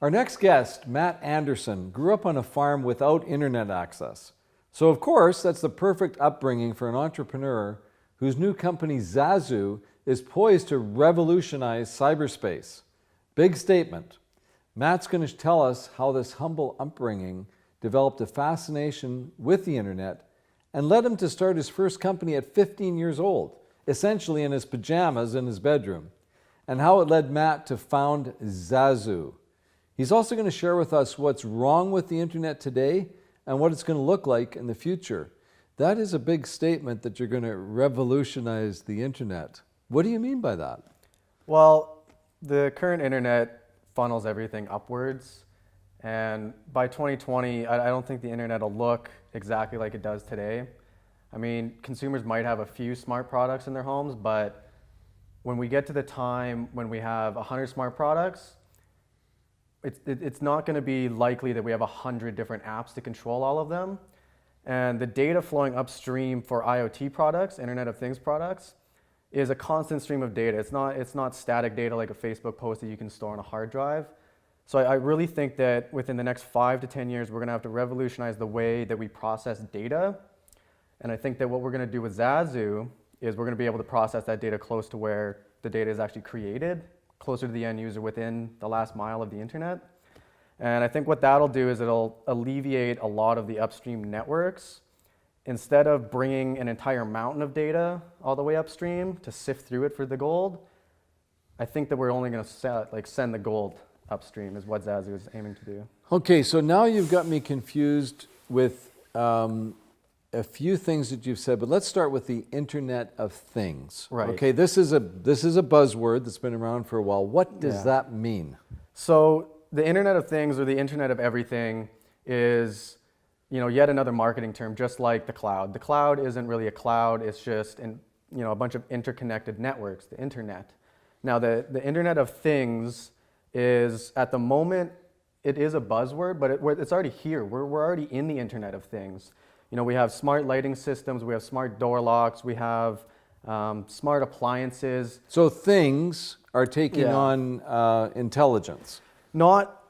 Our next guest, Matt Anderson, grew up on a farm without internet access. So, of course, that's the perfect upbringing for an entrepreneur whose new company, Zazu, is poised to revolutionize cyberspace. Big statement. Matt's going to tell us how this humble upbringing developed a fascination with the internet and led him to start his first company at 15 years old, essentially in his pajamas in his bedroom, and how it led Matt to found Zazu. He's also going to share with us what's wrong with the internet today and what it's going to look like in the future. That is a big statement that you're going to revolutionize the internet. What do you mean by that? Well, the current internet funnels everything upwards. And by 2020, I don't think the internet will look exactly like it does today. I mean, consumers might have a few smart products in their homes, but when we get to the time when we have 100 smart products, it's not going to be likely that we have 100 different apps to control all of them. And the data flowing upstream for IoT products, Internet of Things products, is a constant stream of data. It's not static data like a Facebook post that you can store on a hard drive. So I really think that within the next 5 to 10 years, we're going to have to revolutionize the way that we process data. And I think that what we're going to do with Zazu is we're going to be able to process that data close to where the data is actually created, closer to the end user within the last mile of the internet. And I think what that'll do is it'll alleviate a lot of the upstream networks. Instead of bringing an entire mountain of data all the way upstream to sift through it for the gold, I think that we're only going to send the gold upstream is what Zazu is aiming to do. Okay, so now you've got me confused with a few things that you've said, but let's start with the Internet of Things. Right. Okay, this is a buzzword that's been around for a while. What does that mean? So the Internet of Things, or the Internet of Everything, is yet another marketing term, just like the cloud. The cloud isn't really a cloud; it's just a bunch of interconnected networks, the internet. Now, the Internet of Things is, at the moment, it is a buzzword, but it's already here. We're already in the Internet of Things. We have smart lighting systems, we have smart door locks, we have smart appliances. So things are taking on intelligence. Not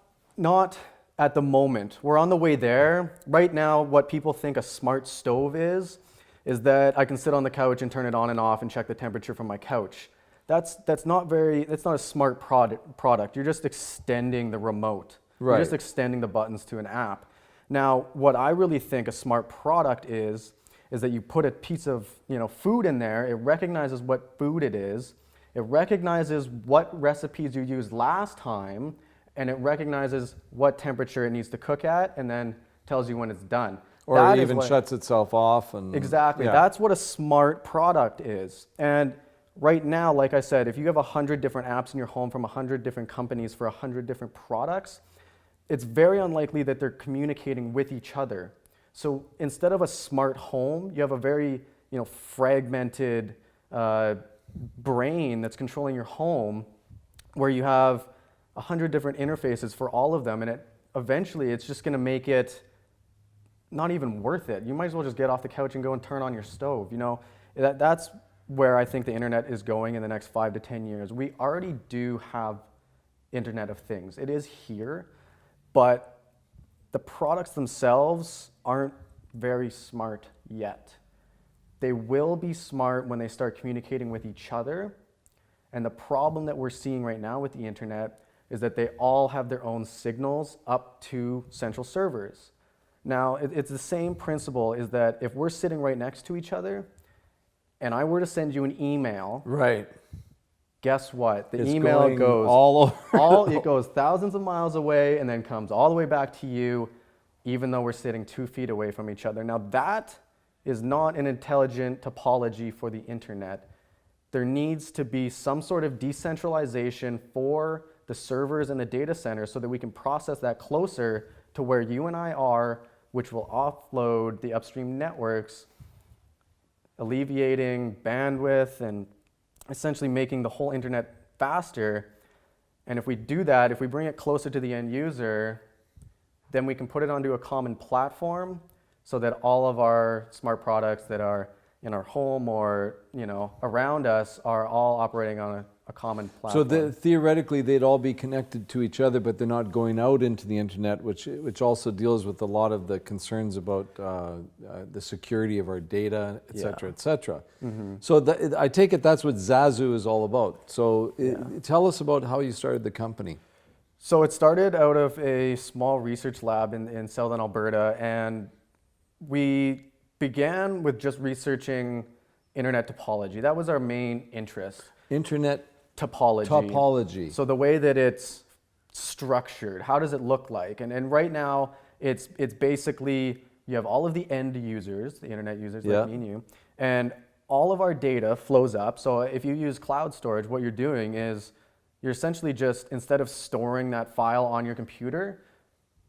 at the moment. We're on the way there. Right now, what people think a smart stove is that I can sit on the couch and turn it on and off and check the temperature from my couch. That's not a smart product. You're just extending the remote. Right. You're just extending the buttons to an app. Now, what I really think a smart product is that you put a piece of food in there, it recognizes what food it is, it recognizes what recipes you used last time, and it recognizes what temperature it needs to cook at, and then tells you when it's done. Or it even shuts itself off. Exactly. Yeah. That's what a smart product is. And right now, like I said, if you have 100 different apps in your home from 100 different companies for 100 different products, it's very unlikely that they're communicating with each other. So instead of a smart home, you have a very fragmented brain that's controlling your home, where you have 100 different interfaces for all of them, and eventually it's just going to make it not even worth it. You might as well just get off the couch and go and turn on your stove. That's where I think the internet is going in the next 5 to 10 years. We already do have Internet of Things. It is here, but the products themselves aren't very smart yet. They will be smart when they start communicating with each other. And the problem that we're seeing right now with the internet is that they all have their own signals up to central servers. Now, it's the same principle, is that if we're sitting right next to each other and I were to send you an email, right? Guess what? It's email goes all over. It goes thousands of miles away and then comes all the way back to you, even though we're sitting 2 feet away from each other. Now, that is not an intelligent topology for the internet. There needs to be some sort of decentralization for the servers and the data centers so that we can process that closer to where you and I are, which will offload the upstream networks, alleviating bandwidth and essentially making the whole internet faster. And if we do that, if we bring it closer to the end user, then we can put it onto a common platform so that all of our smart products that are in our home or around us are all operating on a a common So platform. theoretically, they'd all be connected to each other, but they're not going out into the internet, which also deals with a lot of the concerns about the security of our data, et cetera, et cetera. So I take it that's what Zazu is all about. So tell us about how you started the company. So it started out of a small research lab in southern Alberta, and we began with just researching internet topology. That was our main interest. Internet Topology. topology. So the way that it's structured, how does it look like? And right now, it's basically, you have all of the end users, the internet users like me and you, and all of our data flows up. So if you use cloud storage, what you're doing is you're essentially just, instead of storing that file on your computer,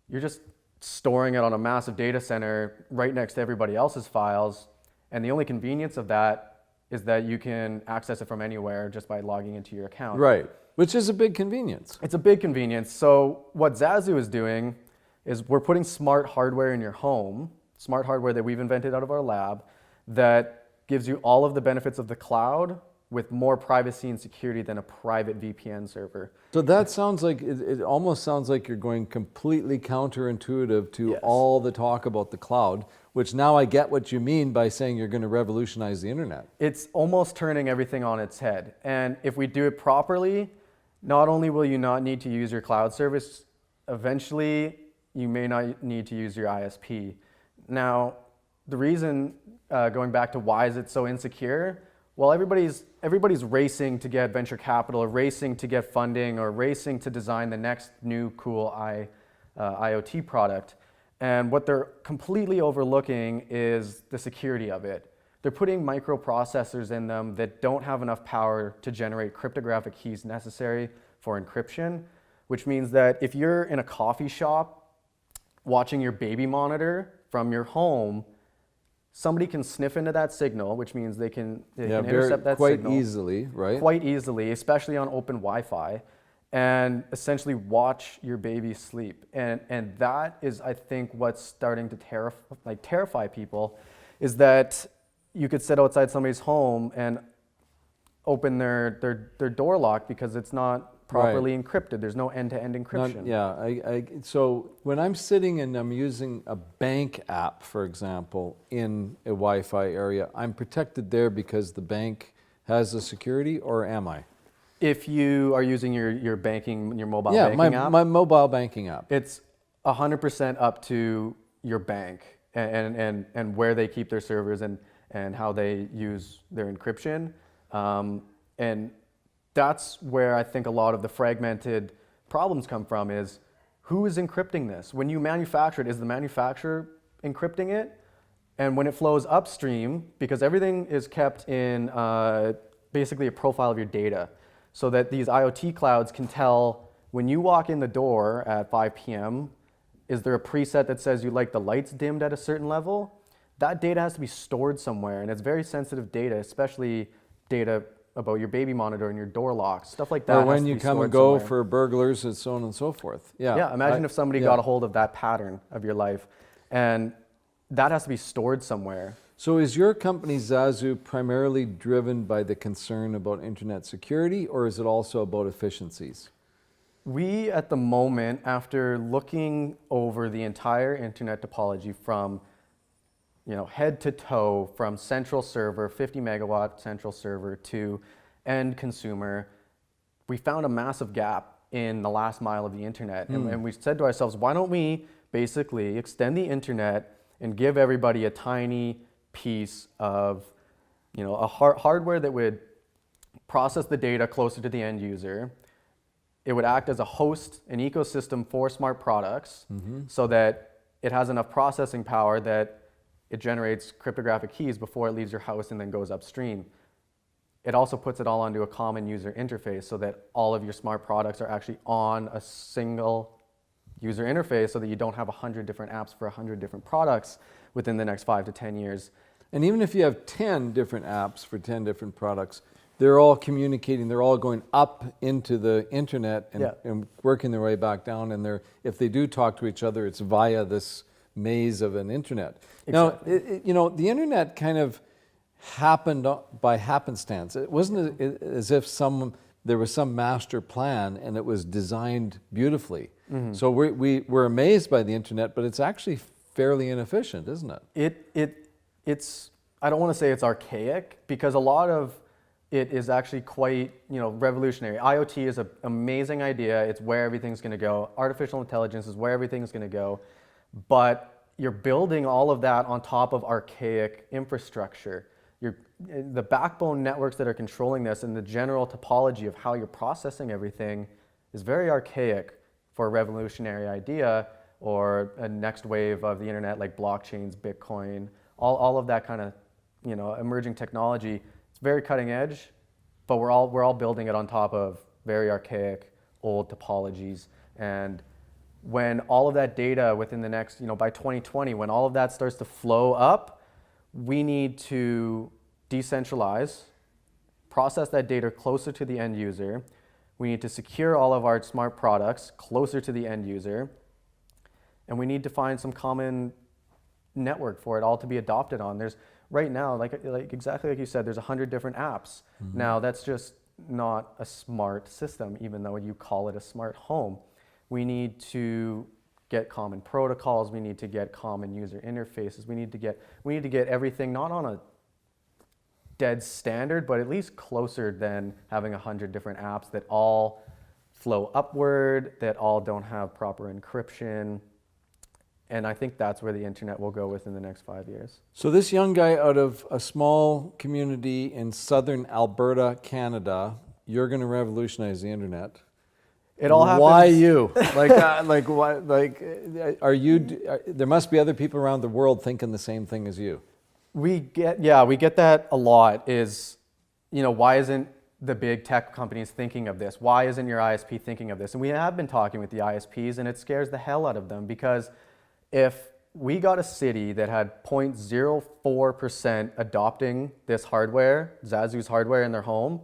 you're just storing it on a massive data center right next to everybody else's files. And the only convenience of that is that you can access it from anywhere just by logging into your account. Right, which is a big convenience. It's a big convenience. So what Zazu is doing is we're putting smart hardware in your home, smart hardware that we've invented out of our lab, that gives you all of the benefits of the cloud with more privacy and security than a private VPN server. So that sounds like, it almost sounds like you're going completely counterintuitive to Yes. all the talk about the cloud, which now I get what you mean by saying you're going to revolutionize the internet. It's almost turning everything on its head. And if we do it properly, not only will you not need to use your cloud service, eventually you may not need to use your ISP. Now, the reason, going back to why is it so insecure, well, everybody's racing to get venture capital, or racing to get funding, or racing to design the next new cool IoT product. And what they're completely overlooking is the security of it. They're putting microprocessors in them that don't have enough power to generate cryptographic keys necessary for encryption, which means that if you're in a coffee shop watching your baby monitor from your home, somebody can sniff into that signal, which means they can intercept that quite signal easily, right? quite easily, especially on open Wi-Fi, and essentially watch your baby sleep. And that is, I think, what's starting to terrify people, is that you could sit outside somebody's home and open their door lock because it's not properly encrypted. There's no end-to-end encryption. So when I'm sitting and I'm using a bank app, for example, in a Wi-Fi area, I'm protected there because the bank has the security, or am I? If you are using your mobile banking app, my mobile banking app. it's 100% up to your bank and where they keep their servers and how they use their encryption. And that's where I think a lot of the fragmented problems come from, is who is encrypting this? When you manufacture it, is the manufacturer encrypting it? And when it flows upstream, because everything is kept in basically a profile of your data, so that these IoT clouds can tell when you walk in the door at 5 p.m., is there a preset that says you like the lights dimmed at a certain level? That data has to be stored somewhere, and it's very sensitive data, especially data about your baby monitor and your door locks, stuff like that. Or when you come and go for burglars and so on and so forth. Yeah, imagine if somebody got a hold of that pattern of your life, and that has to be stored somewhere. So is your company Zazu primarily driven by the concern about internet security, or is it also about efficiencies? We, at the moment, after looking over the entire internet topology from head to toe, from central server, 50 megawatt central server, to end consumer, we found a massive gap in the last mile of the internet. And we said to ourselves, why don't we basically extend the internet and give everybody a tiny piece of hardware that would process the data closer to the end user. It would act as a host, an ecosystem for smart products, so that it has enough processing power that it generates cryptographic keys before it leaves your house and then goes upstream. It also puts it all onto a common user interface, so that all of your smart products are actually on a single user interface, so that you don't have 100 different apps for 100 different products within the next 5 to 10 years. And even if you have 10 different apps for 10 different products, they're all communicating, they're all going up into the internet and working their way back down. And if they do talk to each other, it's via this maze of an internet. Exactly. Now, the internet kind of happened by happenstance. It wasn't as if some there was some master plan and it was designed beautifully. So we're amazed by the internet, but it's actually fairly inefficient, isn't it? It's I don't want to say it's archaic, because a lot of it is actually quite, revolutionary. IoT is an amazing idea. It's where everything's going to go. Artificial intelligence is where everything's going to go. But you're building all of that on top of archaic infrastructure. The backbone networks that are controlling this and the general topology of how you're processing everything is very archaic for a revolutionary idea or a next wave of the internet, like blockchains, Bitcoin, all of that kind of emerging technology. It's very cutting edge, but we're all building it on top of very archaic old topologies. And when all of that data within the next, by 2020, when all of that starts to flow up, we need to decentralize, process that data closer to the end user. We need to secure all of our smart products closer to the end user. And we need to find some common network for it all to be adopted on. There's right now, like exactly like you said, there's 100 different apps. Now that's just not a smart system, even though you call it a smart home. We need to get common protocols. We need to get common user interfaces. We need to get everything not on a dead standard, but at least closer than having 100 different apps that all flow upward, that all don't have proper encryption. And I think that's where the internet will go within the next 5 years. So this young guy out of a small community in southern Alberta, Canada, you're going to revolutionize the internet. It all happens. Why you? There must be other people around the world thinking the same thing as you. We get that a lot. Is, why isn't the big tech companies thinking of this? Why isn't your ISP thinking of this? And we have been talking with the ISPs, and it scares the hell out of them, because if we got a city that had 0.04% adopting this hardware, Zazu's hardware in their home,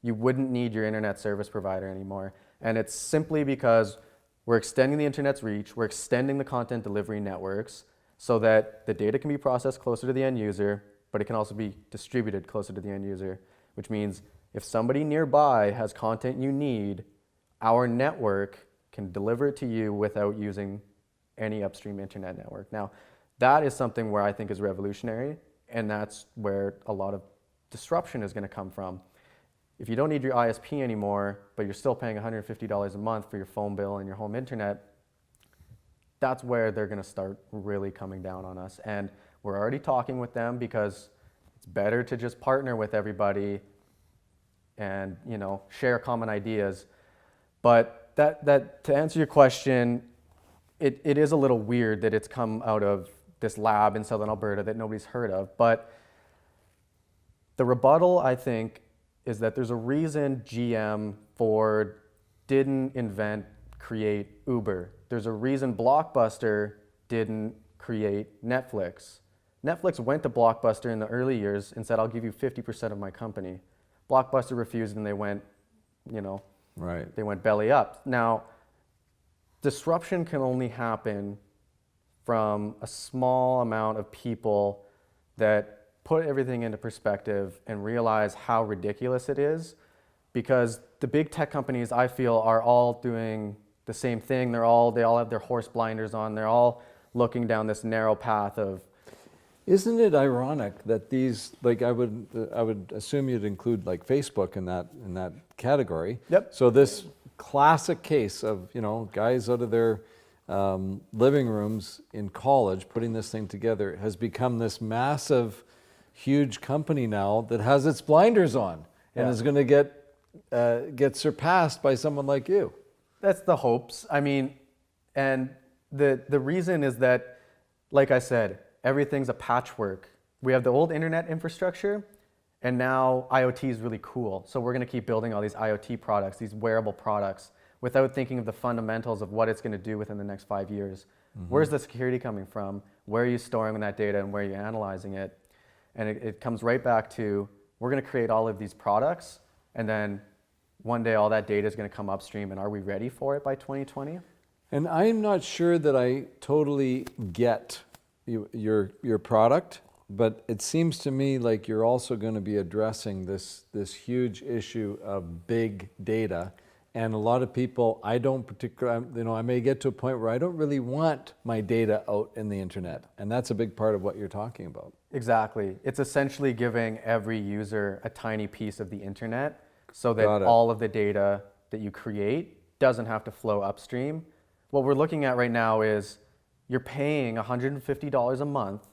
you wouldn't need your internet service provider anymore. And it's simply because we're extending the internet's reach, we're extending the content delivery networks so that the data can be processed closer to the end user, but it can also be distributed closer to the end user, which means if somebody nearby has content you need, our network can deliver it to you without using any upstream internet network. Now, that is something where I think is revolutionary, and that's where a lot of disruption is going to come from. If you don't need your ISP anymore, but you're still paying $150 a month for your phone bill and your home internet, that's where they're going to start really coming down on us. And we're already talking with them, because it's better to just partner with everybody and share common ideas. But that to answer your question, it is a little weird that it's come out of this lab in southern Alberta that nobody's heard of. But the rebuttal, I think, is that there's a reason GM, Ford didn't create Uber. There's a reason Blockbuster didn't create Netflix. Netflix went to Blockbuster in the early years and said, I'll give you 50% of my company. Blockbuster refused, and they went, Right. They went belly up. Now, disruption can only happen from a small amount of people that put everything into perspective and realize how ridiculous it is, because the big tech companies, I feel, are all doing the same thing. They all have their horse blinders on. They're all looking down this narrow path of. Isn't it ironic that these, I would assume you'd include like Facebook in that category. Yep. So this classic case of guys out of their living rooms in college putting this thing together has become this massive, huge company now that has its blinders on and is going to get surpassed by someone like you. That's the hopes. I mean, and the reason is that, like I said, everything's a patchwork. We have the old internet infrastructure, and now IoT is really cool. So we're going to keep building all these IoT products, these wearable products, without thinking of the fundamentals of what it's going to do within the next 5 years. Mm-hmm. Where's the security coming from? Where are you storing that data, and where are you analyzing it? And it comes right back to, we're going to create all of these products, and then one day all that data is going to come upstream, and are we ready for it by 2020? And I'm not sure that I totally get your product, but it seems to me like you're also going to be addressing this huge issue of big data. And a lot of people, I don't particularly, I may get to a point where I don't really want my data out in the internet. And that's a big part of what you're talking about. Exactly. It's essentially giving every user a tiny piece of the internet so that Got it. all of the data that you create doesn't have to flow upstream. What we're looking at right now is you're paying $150 a month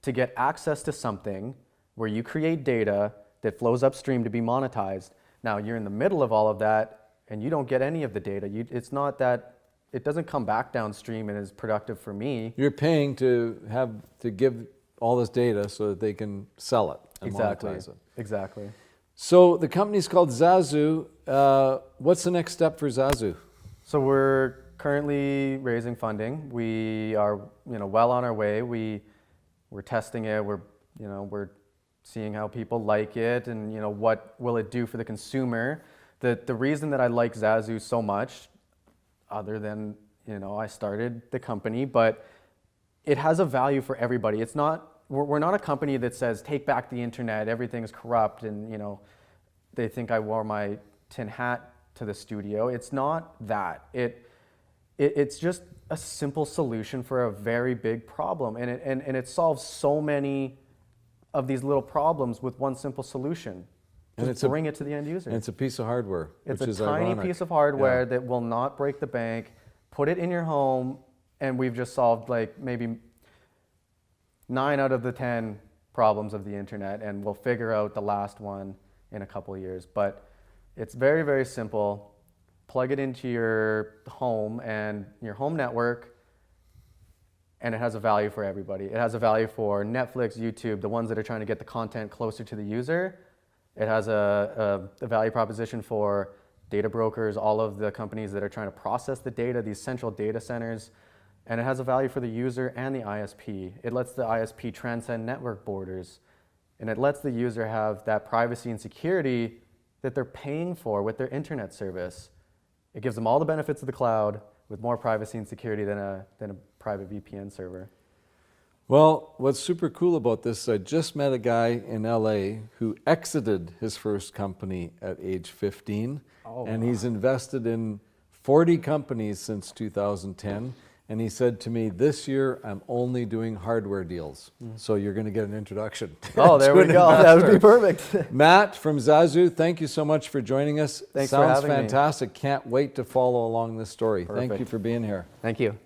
to get access to something where you create data that flows upstream to be monetized. Now you're in the middle of all of that and you don't get any of the data. It's not that, it doesn't come back downstream and is productive for me. You're paying to give all this data so that they can sell it and Exactly. monetize it. Exactly. So the company's called Zazu. What's the next step for Zazu? So we're currently raising funding. We are, well on our way. We're testing it. We're seeing how people like it, and what will it do for the consumer. The reason that I like Zazu so much, other than I started the company, but it has a value for everybody. It's not, we're not a company that says take back the internet, everything's corrupt, and they think I wore my tin hat to the studio. It's not that. It's just a simple solution for a very big problem, and it solves so many of these little problems with one simple solution. Just bring it to the end user. And it's a piece of hardware, It's which a is tiny ironic. piece of hardware that will not break the bank. Put it in your home, and we've just solved like maybe 9 out of the 10 problems of the internet, and we'll figure out the last one in a couple of years. But it's very, very simple. Plug it into your home and your home network, and it has a value for everybody. It has a value for Netflix, YouTube, the ones that are trying to get the content closer to the user. It has a value proposition for data brokers, all of the companies that are trying to process the data, these central data centers. And it has a value for the user and the ISP. It lets the ISP transcend network borders. And it lets the user have that privacy and security that they're paying for with their internet service. It gives them all the benefits of the cloud with more privacy and security than a private VPN server. Well, what's super cool about this, I just met a guy in LA who exited his first company at age 15, and he's invested in 40 companies since 2010. And he said to me, this year I'm only doing hardware deals. So you're going to get an introduction. Oh, there we go. That would be perfect. Matt from Zazu, thank you so much for joining us. Thanks for Sounds having me. fantastic. Can't wait to follow along this story. Thank you Perfect. for being here. Thank you.